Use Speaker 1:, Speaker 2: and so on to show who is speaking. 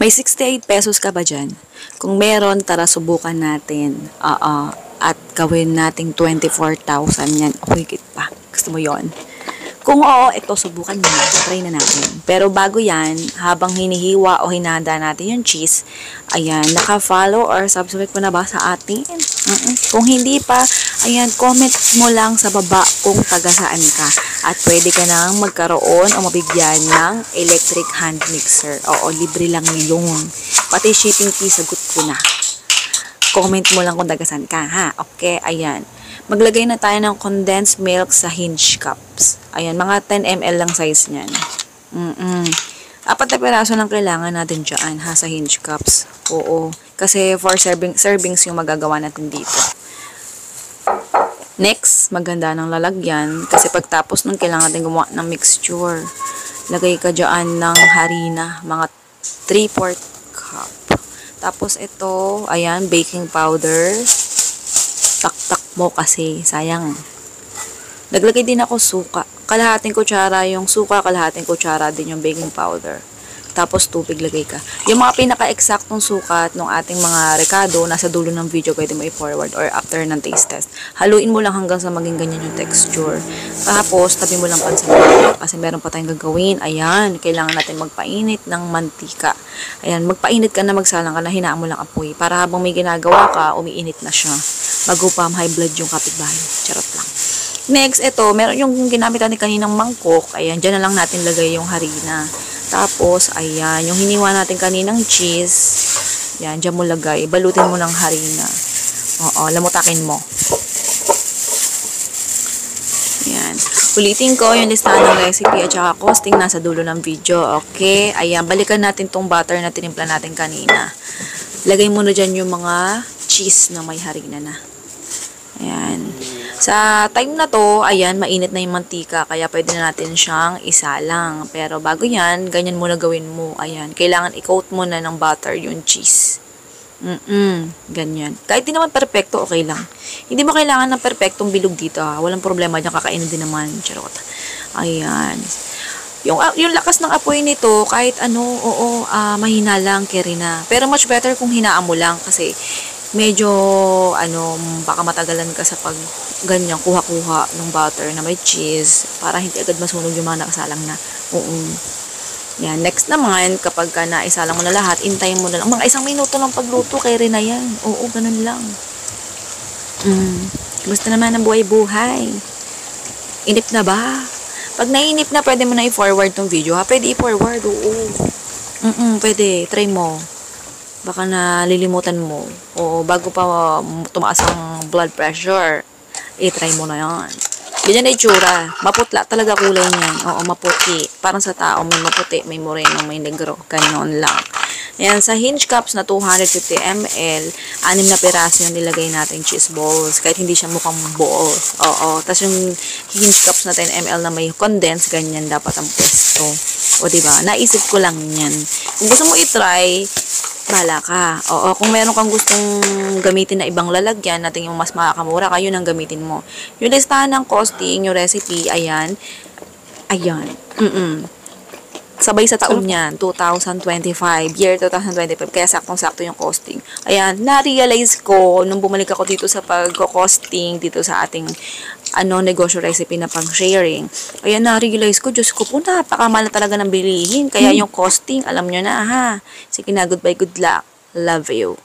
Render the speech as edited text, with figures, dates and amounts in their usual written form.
Speaker 1: May 68 pesos ka ba dyan? Kung meron, tara subukan natin. At gawin nating 24,000 yan. O higit pa. Gusto mo yon? Kung oo, ito, subukan mo na. Try na natin. Pero bago yan, habang hinihiwa o hinanda natin yung cheese, ayan, naka-follow or subscribe mo na ba sa atin? Kung hindi pa, ayan, comment mo lang sa baba kung taga saan ka. At pwede ka nang magkaroon o mabigyan ng electric hand mixer. Oo, libre lang yun. Pati shipping fee, sagot ko na. Comment mo lang kung taga saan ka, ha? Okay, ayan. Maglagay na tayo ng condensed milk sa hinge cups. Ayan, mga 10 ml lang size niyan. 4 na piraso lang kailangan natin dyan, ha, sa hinge cups. Oo, kasi 4 servings yung magagawa natin dito. Next, maganda ng lalagyan. Kasi pagtapos nun, kailangan natin gumawa ng mixture. Lagay ka dyan ng harina, mga 3/4 cup. Tapos ito, ayan, baking powder. Tak-tak mo kasi, sayang. Naglagay din ako suka. Kalahating kutsara yung suka, kalahating kutsara din yung baking powder. Tapos tubig lagay ka. Yung mga pinaka-eksaktong sukat ng ating mga rekado, nasa dulo ng video, pwede mo i-forward or after ng taste test. Haluin mo lang hanggang sa maging ganyan yung texture. Tapos, tabi mo lang pansin kasi meron pa tayong gagawin. Ayan, kailangan natin magpainit ng mantika. Ayan, magpainit ka na, magsalang ka na, hinaan mo lang apoy. Para habang may ginagawa ka, umiinit na siya. Bago pa high blood yung kapitbahay. Charot lang. Next, ito, meron yung ginamit natin kaninang mangkok. Ayan, dyan na lang natin lagay yung harina. Tapos, ayan, yung hiniwa natin kaninang cheese. Yan, dyan mo lagay. Balutin mo ng harina. Oo, lamutakin mo. Ayan. Ulitin ko yung listahan ng recipe at saka costing nasa dulo ng video. Okay? Ayan, balikan natin tong butter na tinimpla natin kanina. Lagay mo na dyan yung mga cheese na may harina na. Ayan. Sa time na to, ayan, mainit na yung mantika, kaya pwede na natin siyang isalang. Pero bago yan, ganyan muna gawin mo. Ayan, kailangan i-coat mo na ng butter yung cheese. Ganyan. Kahit di naman perfecto, okay lang. Hindi mo kailangan ng perfectong bilog dito, ha. Walang problema dyan, kakainin din naman. Charot. Ayan. Yung lakas ng apoy nito, kahit ano, mahina lang, carry na. Pero much better kung hinaan mo lang kasi medyo, baka matagalan ka sa pag ganyan, kuha-kuha ng butter na may cheese para hindi agad masunog yung mga nakasalang na. Yan. Next naman, kapag ka naisalang mo na lahat, intayin mo na lang. Mga 1 minuto lang pagluto, kaya rin na yan. Oo, ganun lang. Gusto naman ng buhay-buhay. Inip na ba? Pag nainip na, pwede mo na i-forward tong video, ha? Pwede i-forward, oo. Pwede. Try mo. Baka nalilimutan mo. O bago pa tumaas ang blood pressure, i-try mo na yan. Ganyan na itsura. Maputla talaga kulay niyan. Oo, maputi. Parang sa tao, may maputi, may moreno, may negro. Ganon lang. Ayan, sa hinge cups na 250 ml, 6 na piraso yung nilagay natin cheese balls. Kahit hindi siya mukhang balls. Oo. Tapos yung hinge cups na 10 ml na may condense, ganyan dapat ang pwesto. O, diba? Naisip ko lang yan. Kung gusto mo i-try, bahala ka. Oo, kung meron kang gustong gamitin na ibang lalagyan, natin yung mas makakamura, kayo nang gamitin mo. Yung listahan ng costing, yung recipe, ayan. Ayan. Sabay sa taon yan, 2025, year 2025, kaya saktong-sakto yung costing. Ayan, na-realize ko, nung bumalik ako dito sa pag-costing, dito sa ating negosyo recipe na pang-sharing. Ayan, na-realize ko, Diyos ko po, napakamahal na talaga ng bilihin. Kaya yung costing, alam nyo na, ha. Sige na, goodbye, good luck. Love you.